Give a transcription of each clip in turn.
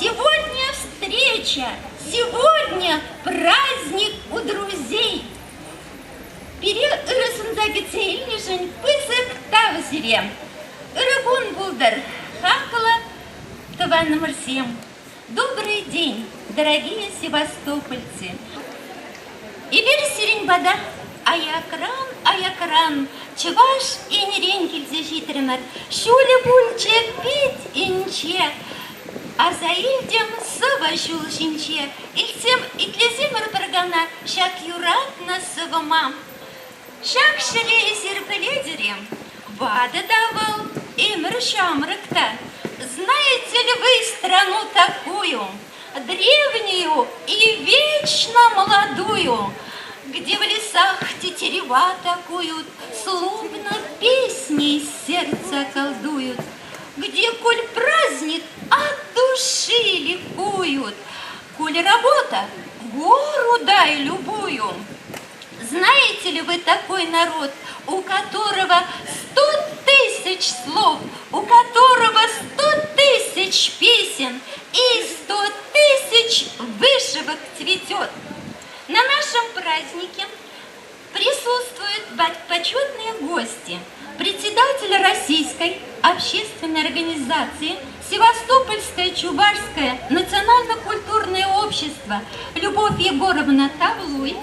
Сегодня встреча, сегодня праздник у друзей. Ырысындагы цейлнишін пысык тавзире. Ырыгун булдар хакала таванымырсем. Добрый день, дорогие севастопольцы. И берсерень бада, аякран, чываш и неренькель зажитремер. Шуле бульче пить инче. А заидем сыва шулшинче, итлезем рпаргана, шак юратна сывама. Шак шире серпеледерем, бада давал, имр шамрыкта. Знаете ли вы страну такую, древнюю и вечно молодую, где в лесах тетерева такуют, словно песней сердца колдуют? Где, коль праздник, от души ликуют, коль работа, гору дай любую. Знаете ли вы такой народ, у которого 100 000 слов, у которого 100 000 песен и 100 000 вышивок цветет? На нашем празднике присутствуют почетные гости. Председатель Российской общественной организации Севастопольское Чувашское национально-культурное общество Любовь Егоровна Тавлуй,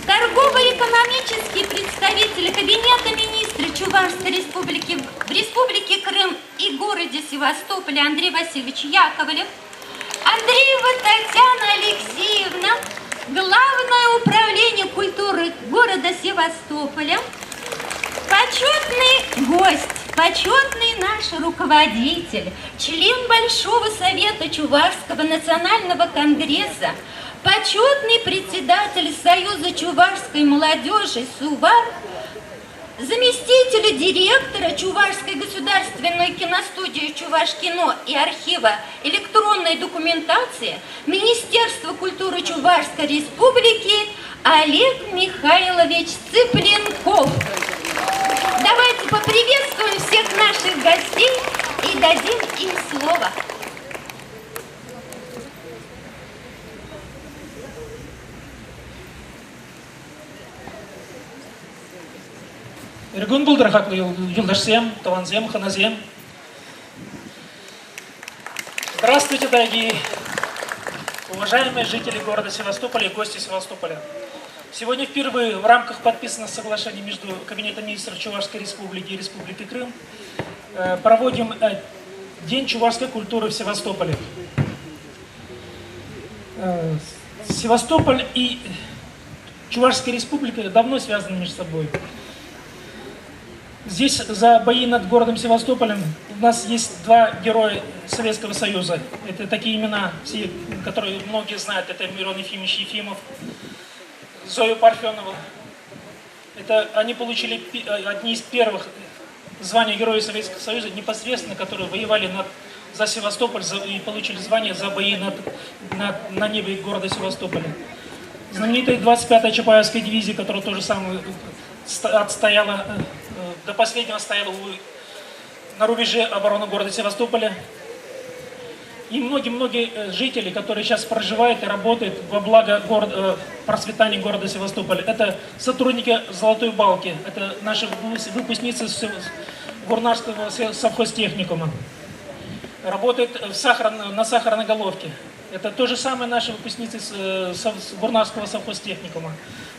торгово-экономический представитель Кабинета министра Чувашской республики в Республике Крым и городе Севастополе Андрей Васильевич Яковлев, Андреева Татьяна Алексеевна, Главное управление культуры города Севастополя, почетный гость, почетный наш руководитель, член Большого совета Чувашского национального конгресса, почетный председатель Союза чувашской молодежи СУВАР, заместитель директора Чувашской государственной киностудии Чувашкино и архива электронной документации Министерства культуры Чувашской республики Олег Михайлович Цыпленков. Давайте поприветствуем всех наших гостей и дадим им слово. Иргун булдыр хаклы юлдашсем, таванзем, ханазем. Здравствуйте, дорогие, уважаемые жители города Севастополя и гости Севастополя. Сегодня впервые в рамках подписанного соглашения между Кабинетом министров Чувашской республики и Республики Крым проводим День чувашской культуры в Севастополе. Севастополь и Чувашская республика давно связаны между собой. Здесь за бои над городом Севастополем у нас есть два героя Советского Союза. Это такие имена, которые многие знают. Это Мирон Ефимович Ефимов, Зою Парфенову. Это они получили одни из первых званий Героя Советского Союза, непосредственно, которые воевали за Севастополь и получили звание за бои на небе города Севастополя. Знаменитая 25-я Чапаевская дивизия, которая тоже самое отстояла, до последнего стояла на рубеже обороны города Севастополя. И многие жители, которые сейчас проживают и работают во благо процветания города Севастополя. Это сотрудники Золотой Балки, это наши выпускницы Гурнарского совхозтехникума. Работают на Сахарноголовке. Это то же самое наши выпускницы с Гурнарского совхозтехникума.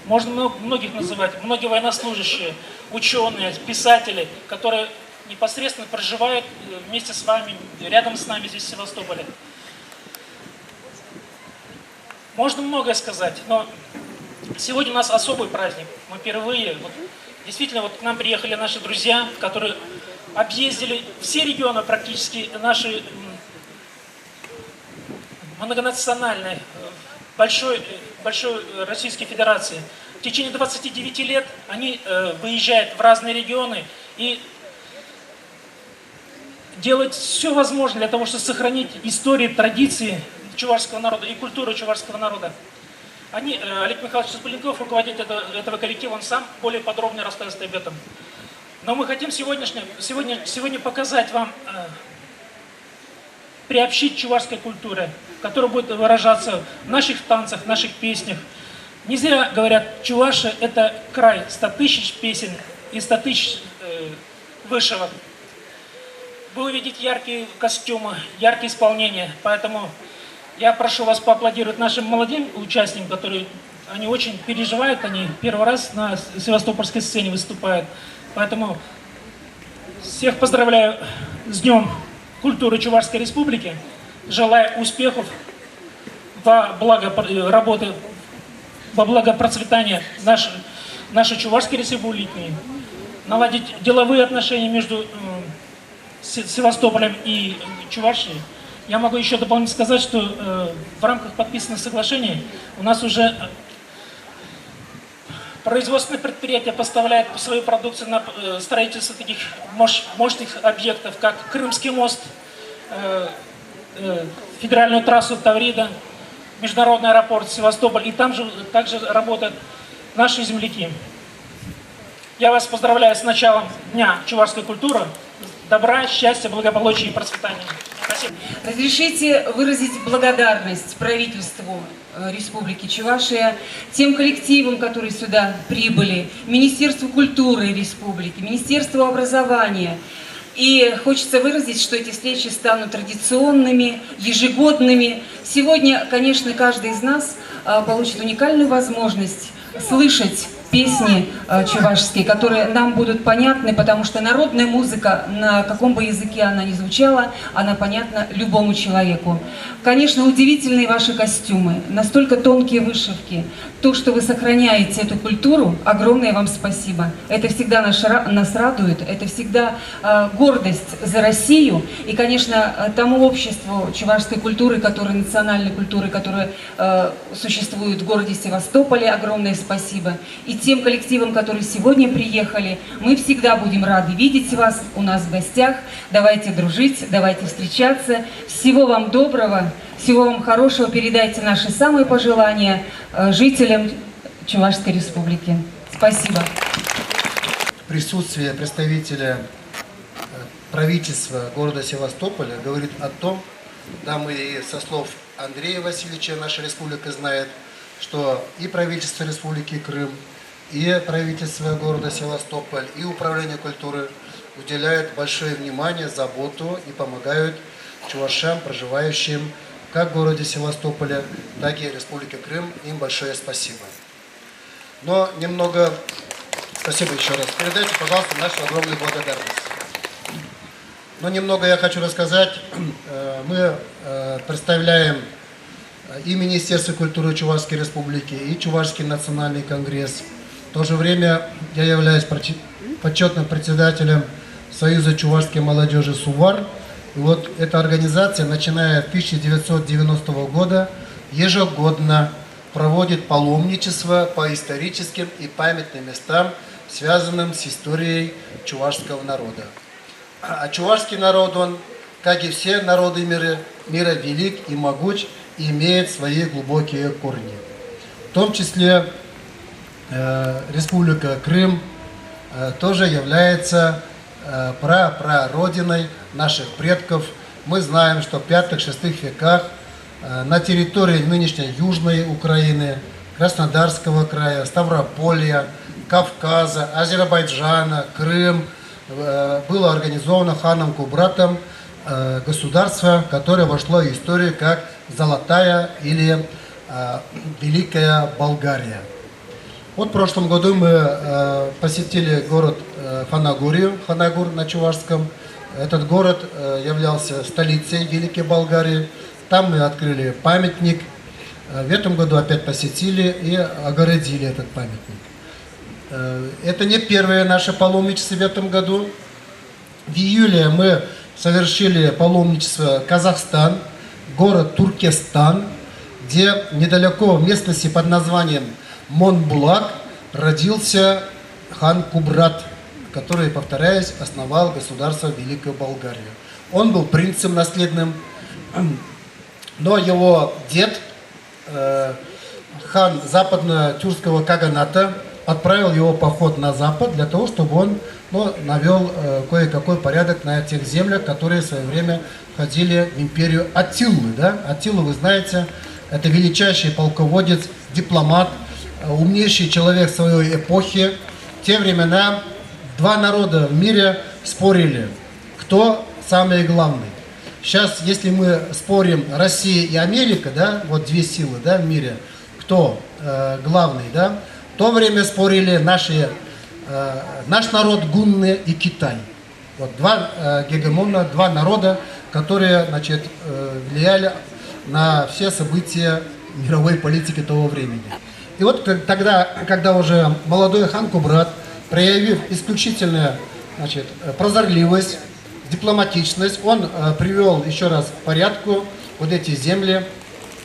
Можно многих называть, многие военнослужащие, ученые, писатели, которые непосредственно проживают вместе с вами, рядом с нами здесь в Севастополе. Можно многое сказать, но сегодня у нас особый праздник. Мы впервые, действительно, к нам приехали наши друзья, которые объездили все регионы практически нашей многонациональной, большой Российской Федерации. В течение 29 лет они выезжают в разные регионы и делают все возможное для того, чтобы сохранить истории, традиции чувашского народа и культуру чувашского народа. Олег Михайлович Супленков, руководитель этого коллектива, он сам более подробно расскажет об этом. Но мы хотим сегодня показать вам, приобщить чувашской культуре, которая будет выражаться в наших танцах, в наших песнях. Не зря говорят, чуваши – это край 100 тысяч песен и 100 тысяч вышивок. Вы увидите яркие костюмы, яркие исполнения, поэтому я прошу вас поаплодировать нашим молодым участникам, которые они очень переживают, они первый раз на севастопольской сцене выступают. Поэтому всех поздравляю с Днем культуры Чувашской Республики, желаю успехов во благо работы, во благо процветания нашей Чувашской Республики, наладить деловые отношения между Севастополем и Чувашией. Я могу еще дополнительно сказать, что в рамках подписанных соглашений у нас уже производственные предприятия поставляют свою продукцию на строительство таких мощных объектов, как Крымский мост, федеральную трассу Таврида, международный аэропорт Севастополь. И там же также работают наши земляки. Я вас поздравляю с началом Дня чувашской культуры. Добра, счастья, благополучия и процветания. Спасибо. Разрешите выразить благодарность правительству Республики Чувашия, тем коллективам, которые сюда прибыли, Министерству культуры Республики, Министерству образования. И хочется выразить, что эти встречи станут традиционными, ежегодными. Сегодня, конечно, каждый из нас получит уникальную возможность слышать песни чувашские, которые нам будут понятны, потому что народная музыка, на каком бы языке она ни звучала, она понятна любому человеку. Конечно, удивительные ваши костюмы, настолько тонкие вышивки. То, что вы сохраняете эту культуру, огромное вам спасибо. Это всегда нас радует, это всегда гордость за Россию. И, конечно, тому обществу чувашской культуры, национальной культуры, которая существует в городе Севастополе, огромное спасибо. И тем коллективам, которые сегодня приехали, мы всегда будем рады видеть вас у нас в гостях. Давайте дружить, давайте встречаться. Всего вам доброго, всего вам хорошего. Передайте наши самые пожелания жителям Чувашской Республики. Спасибо. Присутствие представителя правительства города Севастополя говорит о том, да, мы и со слов Андрея Васильевича, наша республика знает, что и правительство Республики Крым, и правительство города Севастополь, и управление культуры уделяют большое внимание, заботу и помогают чувашам, проживающим как в городе Севастополе, так и в Республике Крым. Им большое спасибо. Но немного... Спасибо еще раз. Передайте, пожалуйста, нашу огромную благодарность. Но немного я хочу рассказать. Мы представляем и Министерство культуры Чувашской Республики, и Чувашский национальный конгресс. В то же время я являюсь почетным председателем Союза чувашской молодежи «Сувар». И вот эта организация, начиная с 1990 года, ежегодно проводит паломничество по историческим и памятным местам, связанным с историей чувашского народа. А чувашский народ, он, как и все народы мира, велик и могуч, и имеет свои глубокие корни. В том числе Республика Крым тоже является прародиной наших предков. Мы знаем, что в 5-6 веках на территории нынешней Южной Украины, Краснодарского края, Ставрополья, Кавказа, Азербайджана, Крым было организовано ханом Кубратом государство, которое вошло в историю как Золотая или Великая Болгария. Вот в прошлом году мы посетили город Фанагурию, Фанагур на чувашском. Этот город являлся столицей Великой Болгарии. Там мы открыли памятник. В этом году опять посетили и огородили этот памятник. Это не первое наше паломничество в этом году. В июле мы совершили паломничество в Казахстан, город Туркестан, где недалеко в местности под названием Монбулак родился хан Кубрат, который, повторяюсь, основал государство Великую Болгарию. Он был принцем наследным, но его дед, хан западно-тюркского каганата, отправил его в поход на запад для того, чтобы он навел кое-какой порядок на тех землях, которые в свое время входили в империю Аттилы. Да? Аттила, вы знаете, это величайший полководец, дипломат, умнейший человек своей эпохи. В те времена два народа в мире спорили, кто самый главный. Сейчас, если мы спорим Россия и Америка, да, вот две силы, да, в мире, кто главный, да, в то время спорили наш народ гунны и Китай. Вот два гегемона, два народа, которые, значит, влияли на все события мировой политики того времени. И вот тогда, когда уже молодой хан Кубрат, проявив исключительную, значит, прозорливость, дипломатичность, он привел еще раз в порядку вот эти земли,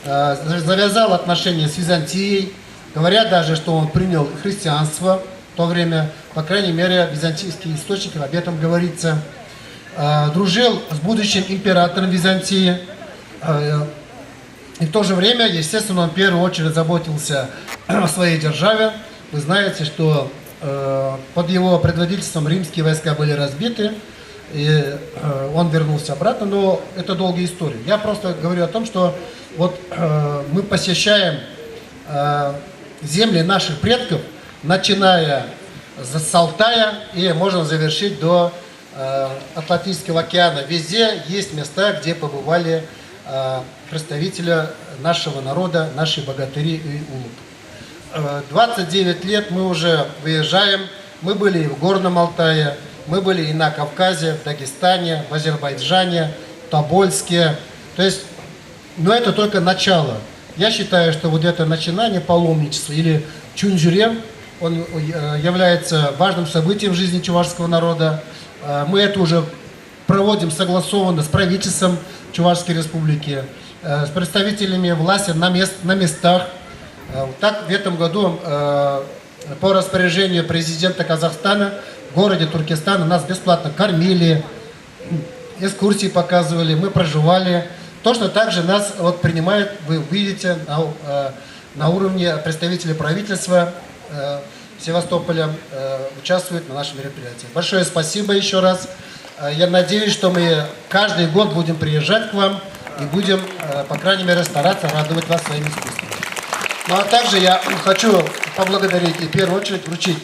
завязал отношения с Византией, говорят даже, что он принял христианство в то время, по крайней мере, в византийских источниках об этом говорится, дружил с будущим императором Византии, и в то же время, естественно, он в первую очередь заботился о своей державе. Вы знаете, что под его предводительством римские войска были разбиты, и он вернулся обратно, но это долгая история. Я просто говорю о том, что вот мы посещаем земли наших предков, начиная с Алтая и можно завершить до Атлантического океана. Везде есть места, где побывали представители нашего народа, наши богатыри и улуп. 29 лет мы уже выезжаем, мы были и в Горном Алтае, мы были и на Кавказе, в Дагестане, в Азербайджане, в Тобольске. То есть, но это только начало. Я считаю, что вот это начинание паломничества или Чунджуре, он является важным событием в жизни чувашского народа. Мы это уже проводим согласованно с правительством Чувашской Республики, с представителями власти на местах. Так, в этом году по распоряжению президента Казахстана в городе Туркестана нас бесплатно кормили, экскурсии показывали, мы проживали. Точно так же нас вот принимают, вы видите, на уровне представителей правительства Севастополя участвуют на нашем мероприятии. Большое спасибо еще раз. Я надеюсь, что мы каждый год будем приезжать к вам и будем, по крайней мере, стараться радовать вас своим искусством. Ну а также я хочу поблагодарить и в первую очередь вручить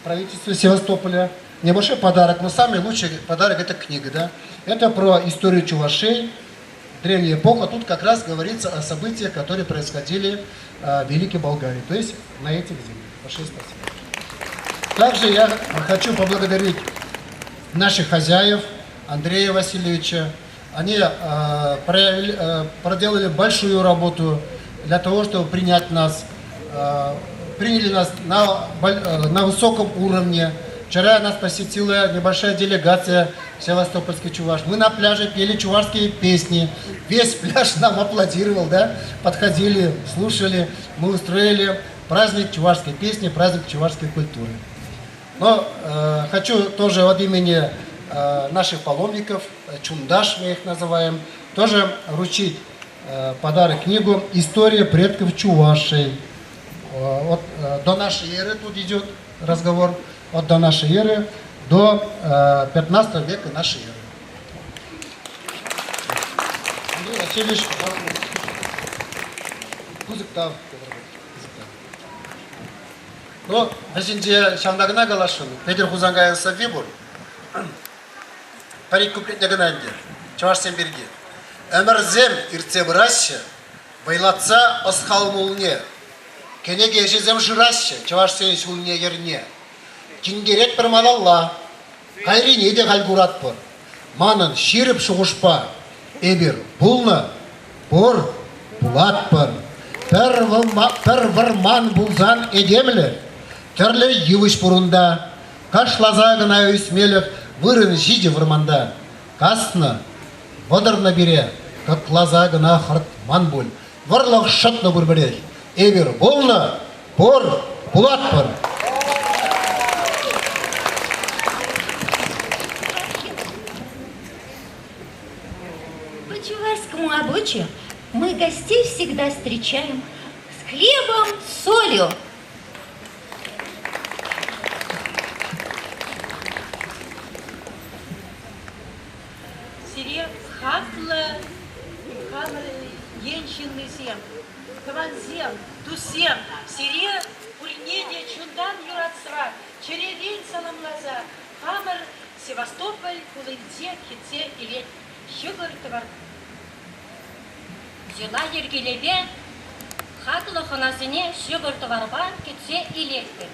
правительству Севастополя небольшой подарок, но самый лучший подарок — это книга, да? Это про историю Чувашей, древнюю эпоху. Тут как раз говорится о событиях, которые происходили в Великой Болгарии, то есть на этих землях. Большое спасибо. Также я хочу поблагодарить наших хозяев, Андрея Васильевича. Они проделали большую работу для того, чтобы принять нас. Приняли нас на высоком уровне. Вчера нас посетила небольшая делегация севастопольской чуваш. Мы на пляже пели чувашские песни. Весь пляж нам аплодировал, да? Подходили, слушали. Мы устроили праздник чувашской песни, праздник чувашской культуры. Но хочу тоже от имени наших паломников, чундаш мы их называем, тоже вручить подарок, книгу «История предков Чувашей». Вот, до нашей эры тут идет разговор, вот до нашей эры до 15 века нашей эры. Андрей Васильевич, но бізінде шаңдағына қалашын, Петр Хузангайын Савибур, парик куплетнегінанде, Чувашсен берге. Әмірзем ирце бұрасшы, байлатса осқал мұлне, кенеге жезем жырасшы, Чувашсен шулне ерне. Кингерет бір малалла, қайрине де қалгурат бұр, манын ширіп шығышпа, эбір бұлны, бұр, бұлат бұр. Пір вырман бұлзан едемлі, түрлі ювыш бұрында, кашлаза гына өсмелік, вырын жиде вырманда, касны, водырны бере, как глаза гына хартман боль. Варлық шатны бұр бірек. Эвер болна, пор, пулатпыр. По чувашскому обычаю мы гостей всегда встречаем с хлебом, с солью. Сире хаклы, еншинный зем, кванзем, тусем, сире ульнеде чундан юрацра, черевень саламлаза, хамар, Севастополь, Кулынде, Кице и Лет, Щугар, Товар. Жила ергелебе, хаклы ханасыне Щугар, Товарбан, Кице и Летпе.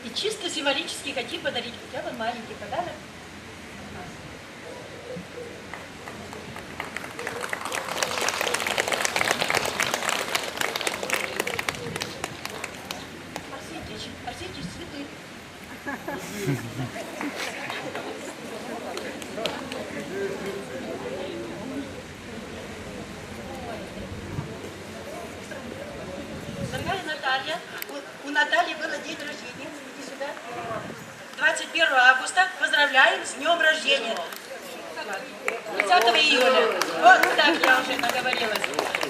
И чисто символически хотим подарить хотя бы маленький подарок. Арсентьевич, цветы. Дорогая Наталья, у Натальи было день рождения. Иди сюда. 21 августа. Поздравляем с днем рождения. 30 июля. Вот так я уже наговорилась.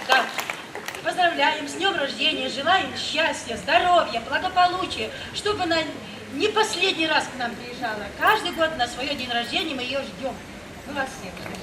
Да. Поздравляем с днем рождения. Желаем счастья, здоровья, благополучия. Чтобы она не последний раз к нам приезжала. Каждый год на свое день рождения мы ее ждем. Мы вас всех ждем.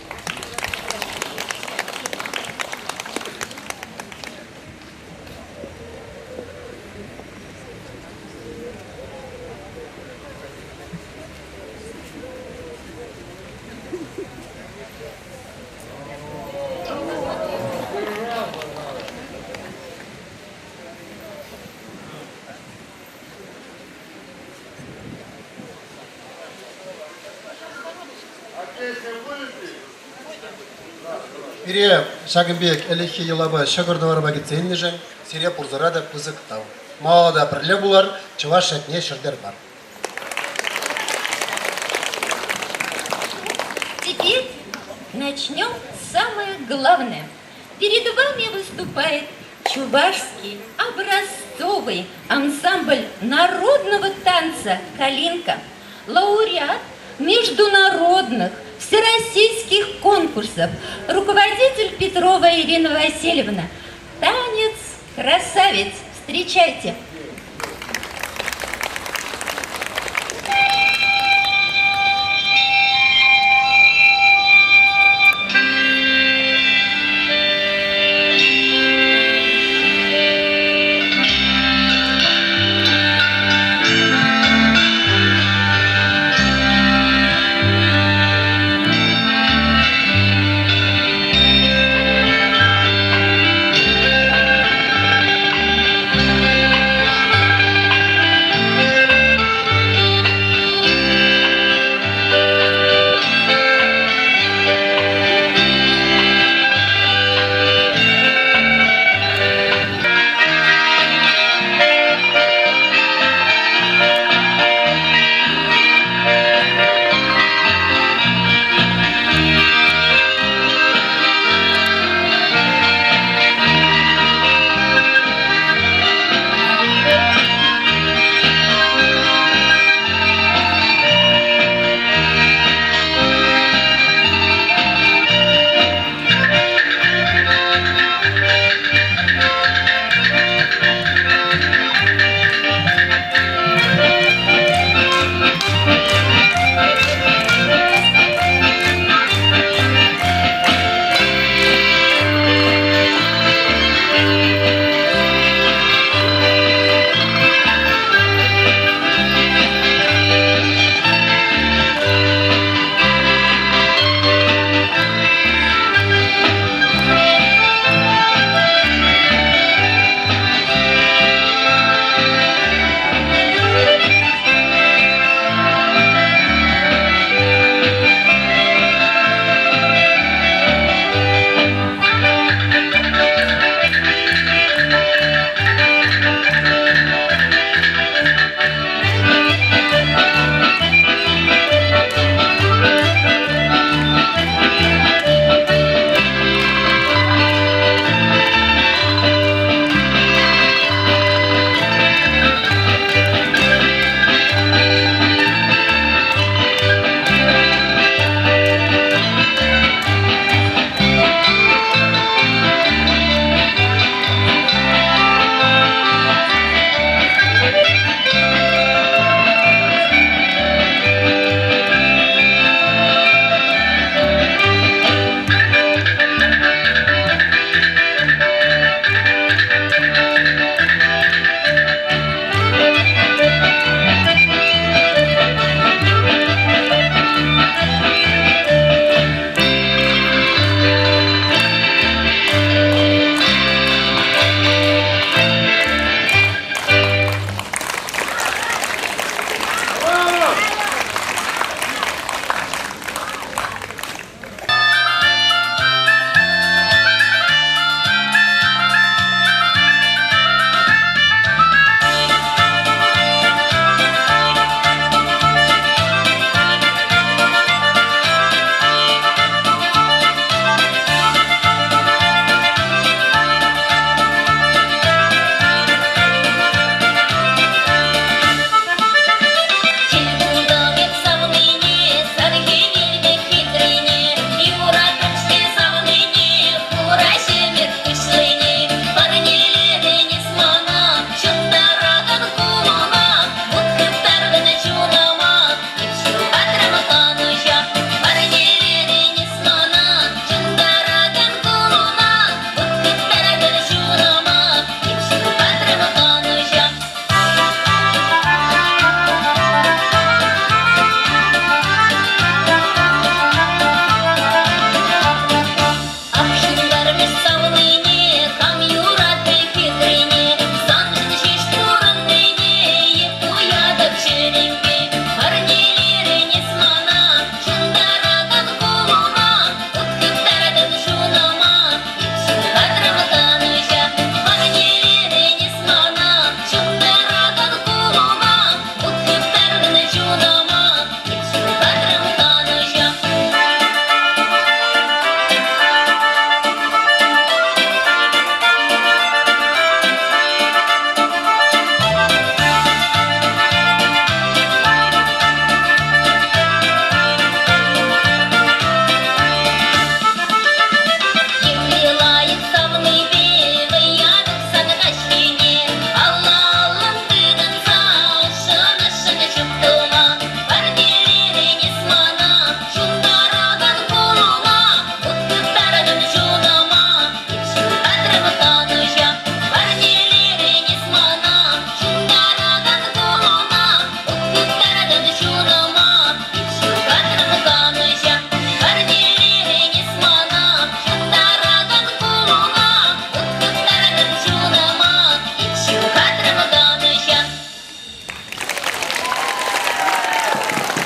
Ире Шагымбек әліхи елаба шағырдаварба кетсейін жын, сире пұрзырада пызық тау. Маада бірле бұлар, чываш әтне шырдер бар. Теперь начнем самое главное. Перед вами выступает чувашский образцовый ансамбль народного танца «Калинка», лауреат международных всероссийских конкурсов, руководитель Петрова Ирина Васильевна. Танец «Красавец». Встречайте!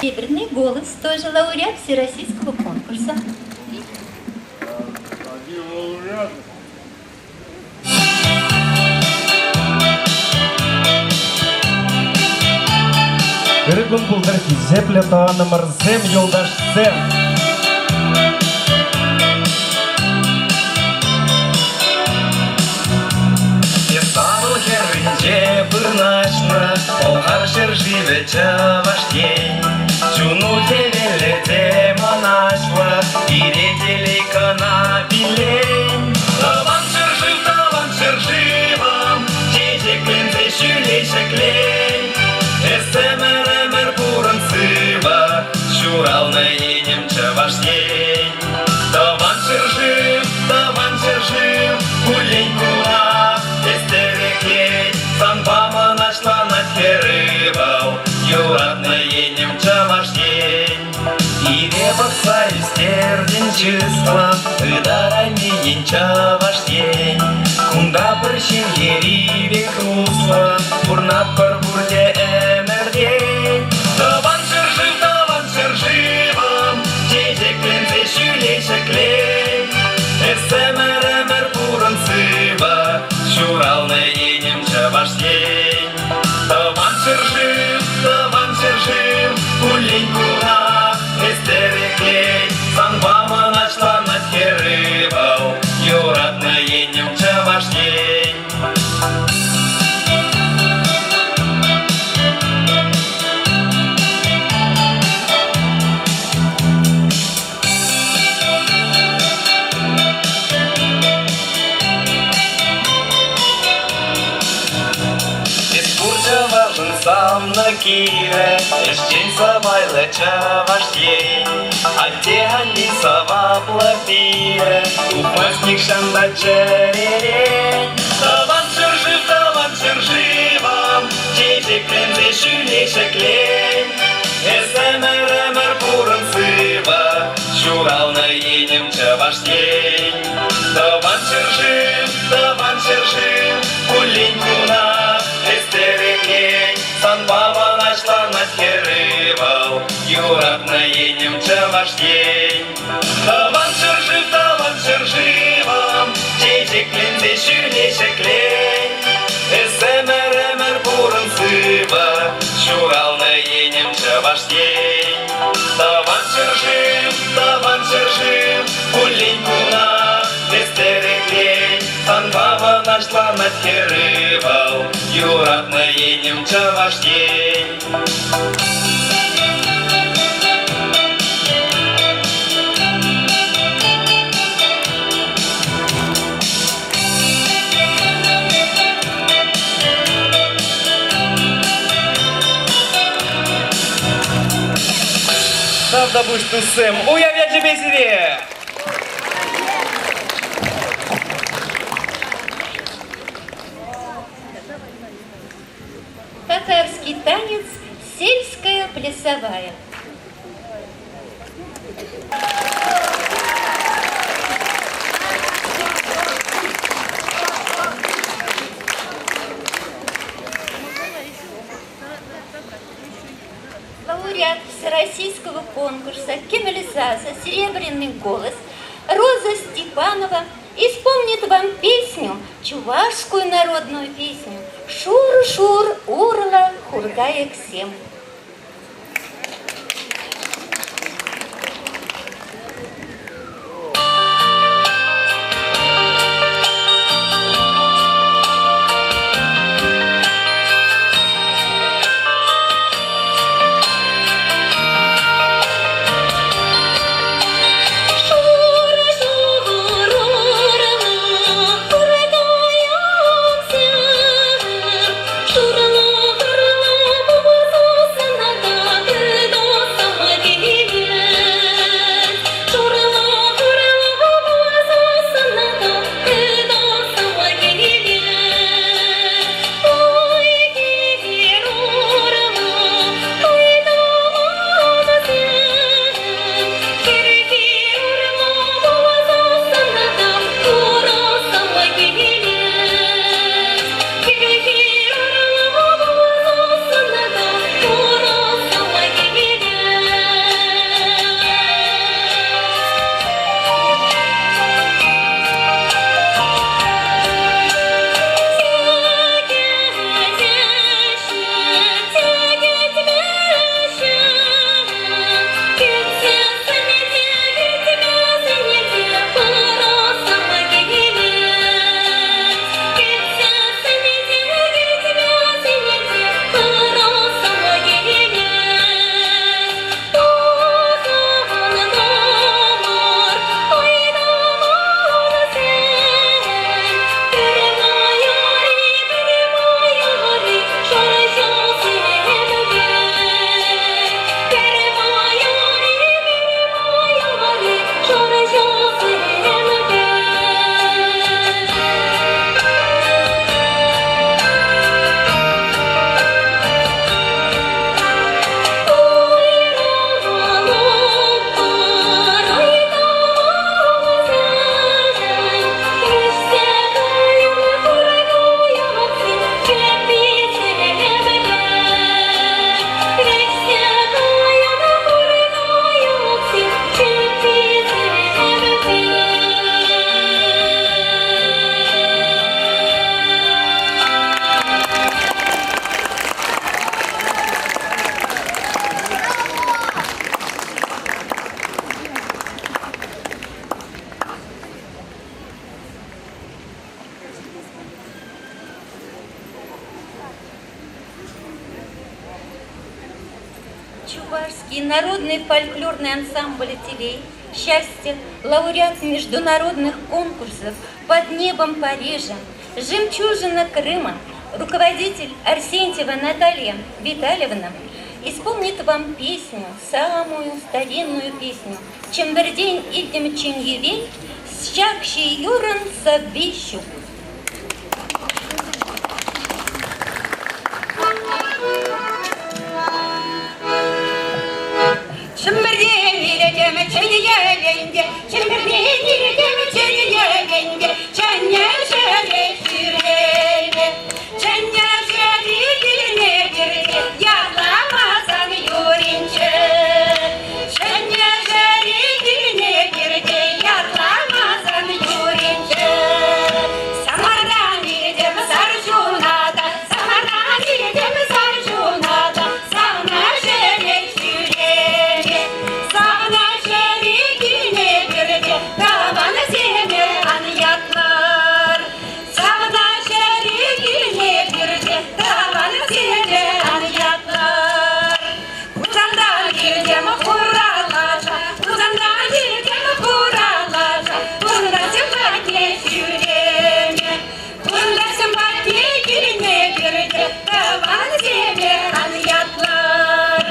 Серебряный голос, тоже лауреат всероссийского конкурса. Иргун булдырки зепле тоаны мырзем юлдашсем. Исабыл херинже пырнашна, олгар жер живе чаваштей. Чуну телелете монашла, иретели кана билей. Таван жер живам, тезек лензе шюлей шеклей. Эсэмэр буран сыва, шурал на енем чаваштей. Таван жер жив, гулень кура, эстереклей. Санбама нашла над херывал, юрат на енем чаваштей. И ребоса и стердень числа, ыдарами ен чаваштей. Кунда прыщин ериве крусла, бурнат пар бурде эмердей. Таван жер живам, тезек лензе шюлей шеклей. Эсэмэр буран сыва, шурал на енем чаваштей. Таван жер жив, гулень кура, эстереклей. Санбама нашла над херывал, юрат на енем чаваштей. Сам на Киеве, эштень савайле чаваштей. А те они сава плапие, упасник шанда черерей. Таван жер живам, тезек лензе шюлей шеклей. Эсэмэр буран сыва, шурал на енем чаваштей. Таван жер жив, гулень куна, эстереклей. Санбава нашла над херывал, юрат на енем чаваштей. Таван жер живам, тезек лензе шюлей шеклей. Эсэмэр буран сыва, шурал на енем чаваштей. Таван жер жив, гулень куна, эстереклей. Санбава нашла над херывал, юрат на енем чаваштей. Правда будешь тусем, уявлять тебе себе! Татарский танец «Сельская плясовая». Лауреат всероссийского конкурса «Кемализаса. Серебряный голос» Роза Степанова исполнит вам песню, чувашскую народную песню «Шур-шур, урла, хургаек всем». Шурла, Чувашский народный фольклорный ансамбль «Телей», «Счастье», лауреат международных конкурсов «Под небом Парижа», «Жемчужина Крыма», руководитель Арсентьева Наталья Витальевна исполнит вам песню, самую старинную песню «Чембердень идем чиньевей, щакщий юран сабищу». Чембердень идем чиньевей, Чембердень идем чиньевей, Чаня жали ширей, Чаня жали гирней, я ламазан юринче. Чаня жали гирней, я ламазан юринче. Самардан идем саржунада, Самардан идем саржунада, Савна жали ширей, Савна жали гирней, Таван земер аньятлар, Савна жали гирней, Таван земер аньятлар. Кузандан идем хуралаша, Кузандан идем хуралаша, Кунда симпатия шюреме, Кунда симпатия гирней, Таван земер аньятлар.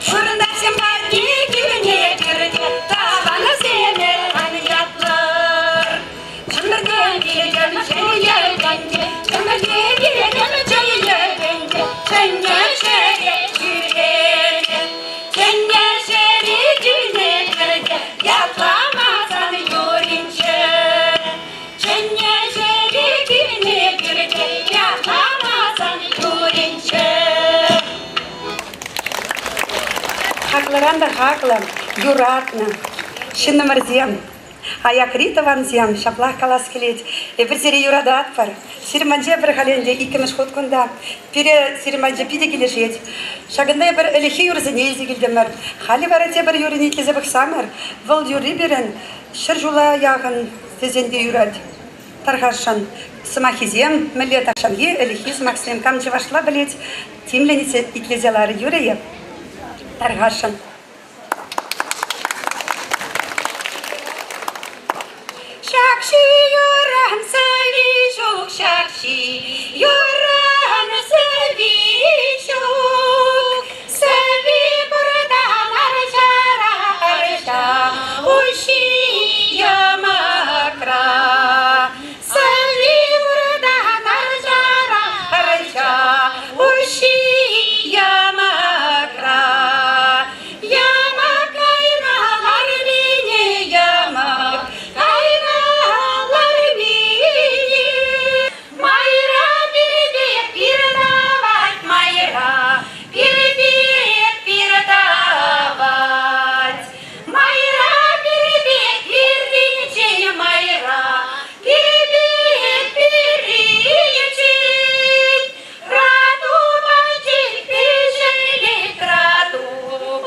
Кунда симпатия гирней, Таван земер аньятлар. Чембердень идем чиньевей, Чембердень идем чиньевей, Чаня жали ширей, Чаня жали гирней, я ламазан юринче. Чаня жали гирней, я ламазан юринче. Хакларан да хаклам, юратна, шинамарзем, аяк ритаванзем, шаплах калас келет, эберзери юрадат пар, сирманже бір халенде икемеш хоткунда, пире сирманже пиде келешет, шагында бір элехи юрзене изегилдемер, хали барате бір юрини кезебік самар, выл юри берен, шыр жула яғын тезенде юрад, тарғашан, сымахизем, мілет ашамге, элехи сымахсем камчы вашла білет, тимленице итлезелары юрeye, тарғашан. Шакши юран савишук, Шакши юран савишук, Сави buradan arşara arşa, Uşi yamakra. Savi buradan arşara arşa, Uşi yamakra. Yamak kaynalar beni, yamak kaynalar beni. Mayra bir bek bir davat, Mayra bir bek bir davat. Mayra bir bek bir rici, Mayra bir bek bir rici. Raду bançik peşelik, Raду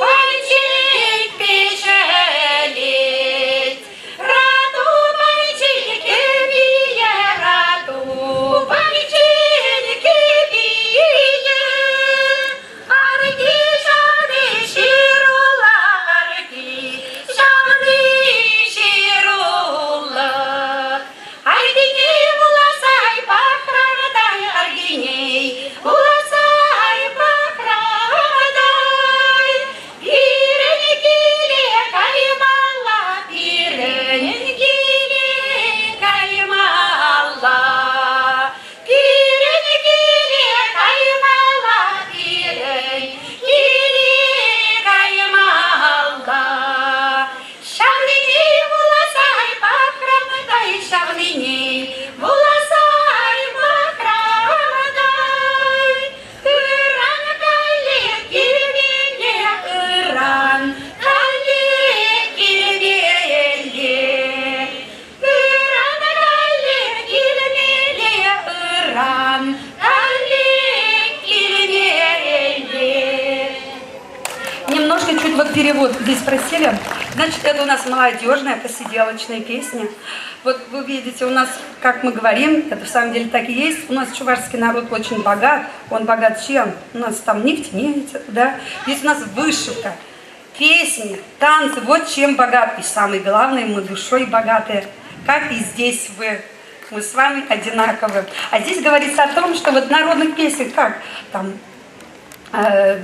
bançik peşelik, Raду bançik ebiye, Raду bançik ebiye. Argi şanı şirula, Argi şanı şirula. Argini bulasay bakraday, Argini bulasay bakraday. Pirenin gili kaymalla, Pirenin gili kaymalla, Pirenin gili kaymalla, Pirenin gili kaymalla. Şahlini bulasay bakraday, Şahlini bulasay bakraday. Iran kalik girmeli, Iran kalik girmeli, Iran kalik girmeli, Iran kalik girmeli. Немножко чуть вот перевод здесь просели. Значит, это у нас молодежная посиделочная песня. Вот вы видите, у нас, как мы говорим, это в самом деле так и есть. У нас чувашский народ очень богат. Он богат чем? У нас там нефть, да? Есть у нас вышивка, песни, танцы. Вот чем богат. И самое главное, мы душой богатые. Как и здесь вы. Мы с вами одинаковы. А здесь говорится о том, что вот в народных песнях, как там,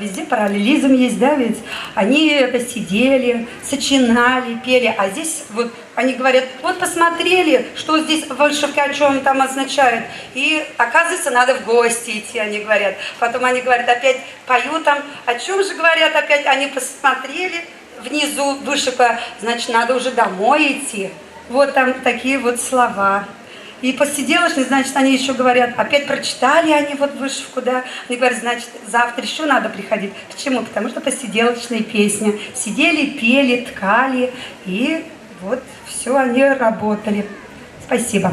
везде параллелизм есть, да, ведь они это сидели, сочиняли, пели, а здесь вот они говорят, вот посмотрели, что здесь вышивка, о чем там означает, и оказывается, надо в гости идти, они говорят. Потом они говорят, опять поют там, о чем же говорят опять, они посмотрели, внизу вышивка, значит, надо уже домой идти. Вот там такие вот слова. И посиделочные, значит, они еще говорят, опять прочитали они вот вышивку, да, они говорят, значит, завтра еще надо приходить. Почему? Потому что посиделочная песня. Сидели, пели, ткали, и вот все они работали. Спасибо.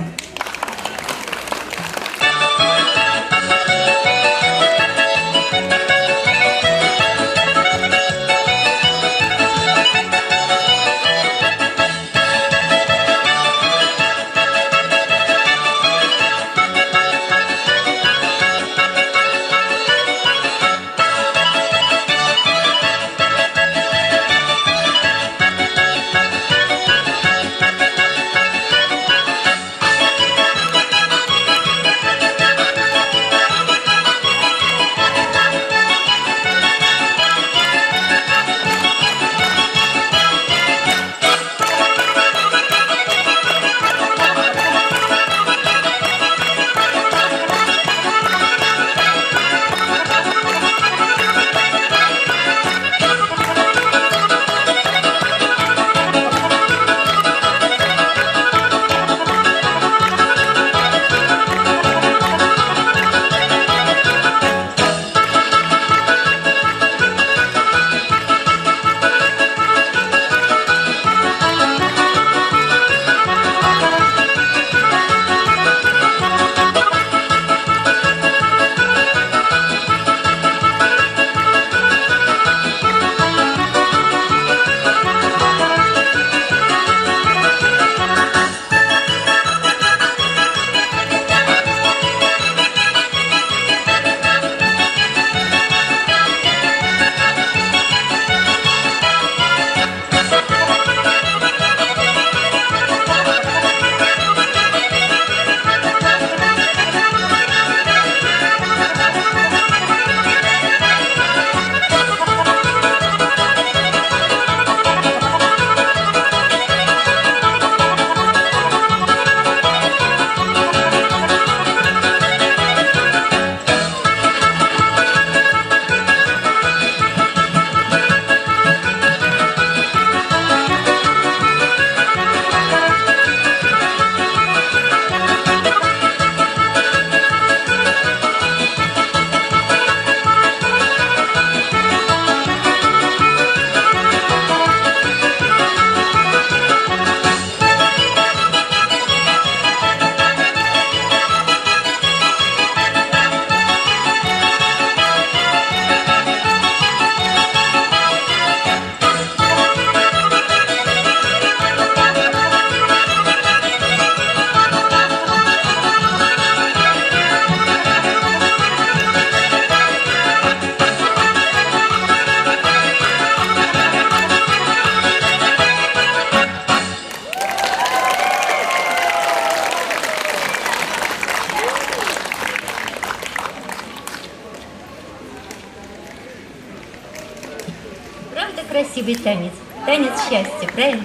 Красивый танец, танец счастья, правильно?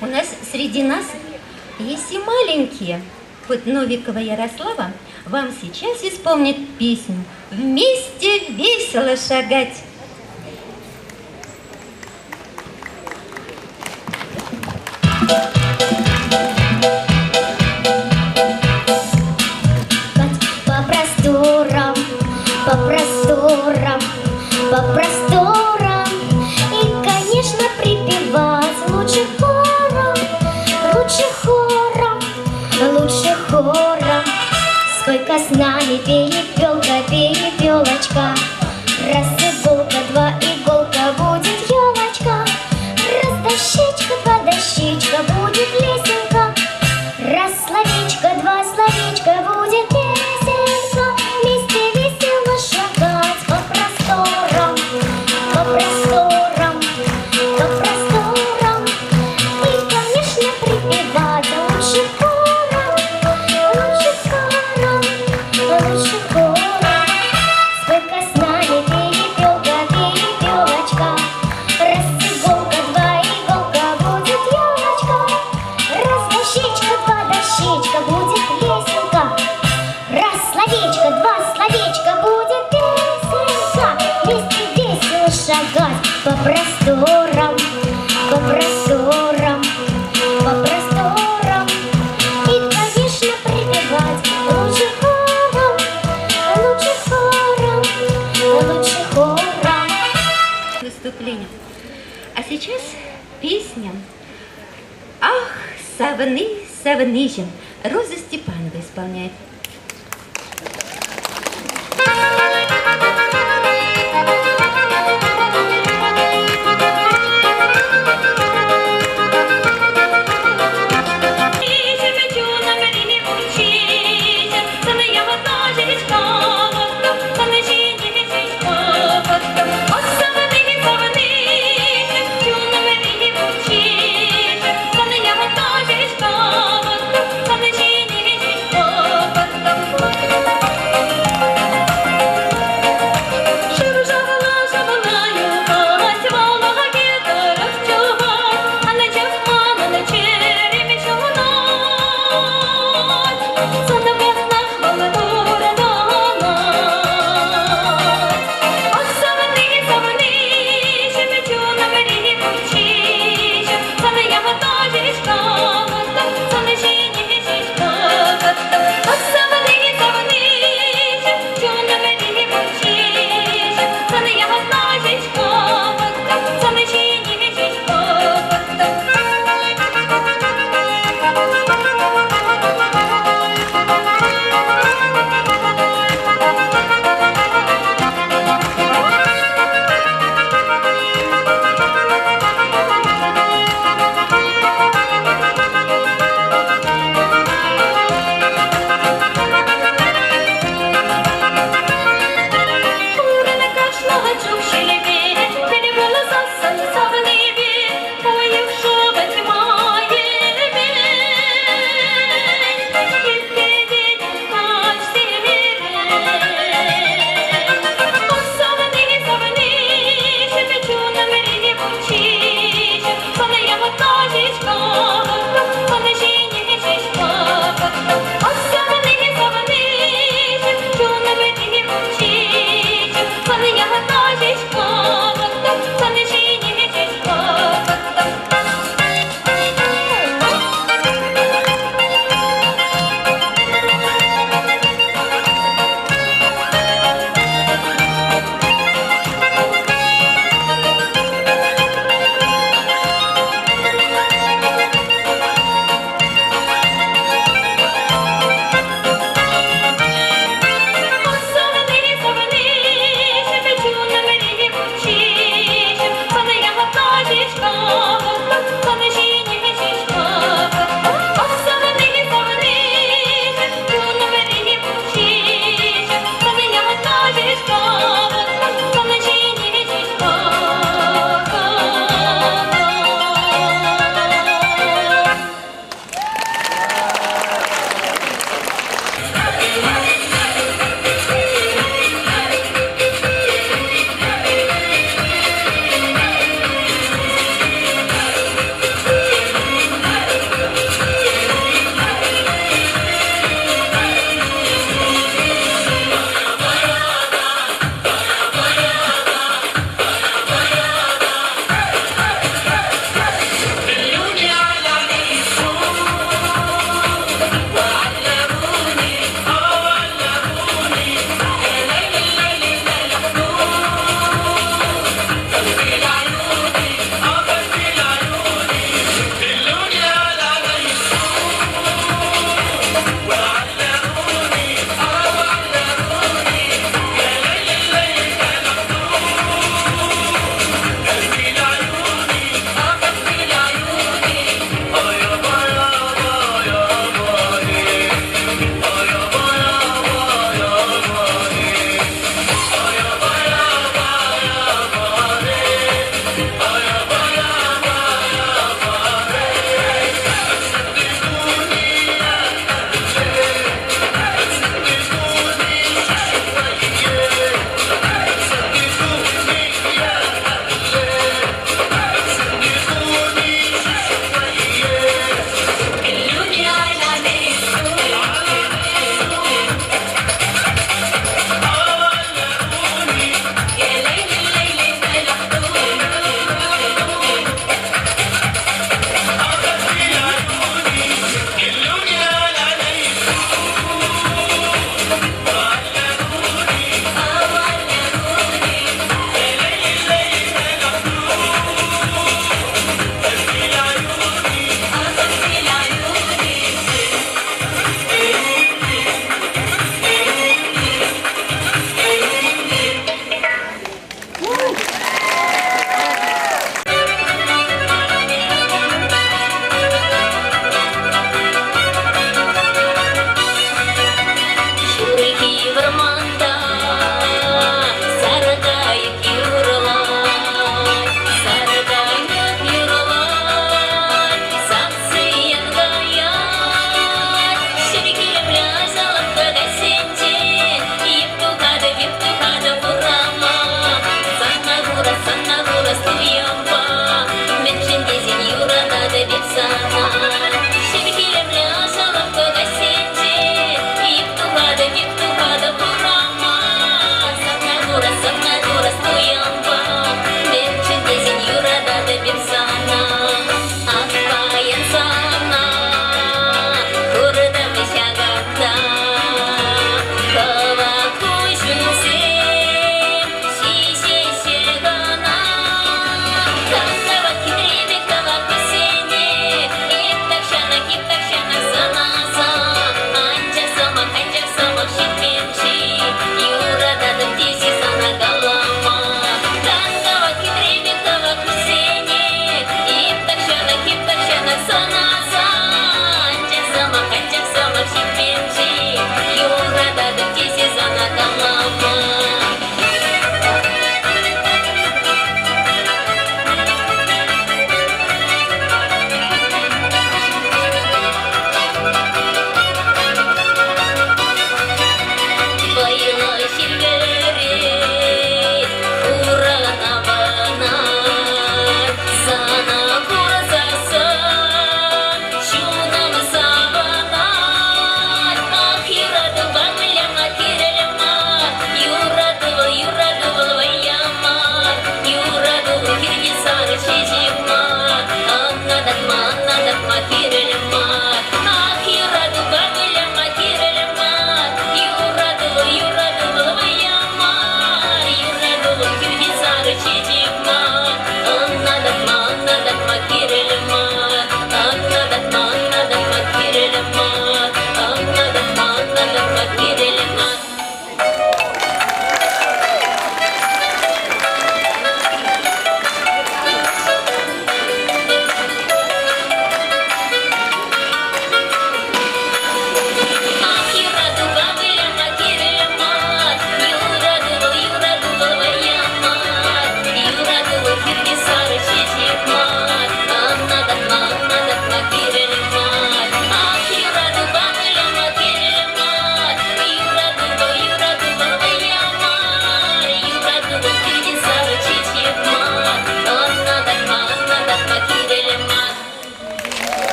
У нас среди нас есть и маленькие. Вот Новикова Ярослава вам сейчас исполнит песню «Вместе весело шагать». По просторам, по просторам, по просторам. И, конечно, припевать лучше хором, лучше хором, лучше хором. Спой-ка с нами, перепелка, перепелочка. Раз иголка, два иголка, будет елочка. Раз дощечка. по просторам, по просторам, по просторам. И, конечно, припевать лучше хором, лучше хором, лучше хором. Выступление. А сейчас песня «Ах, совны, совныжим» Роза Степанова исполняет.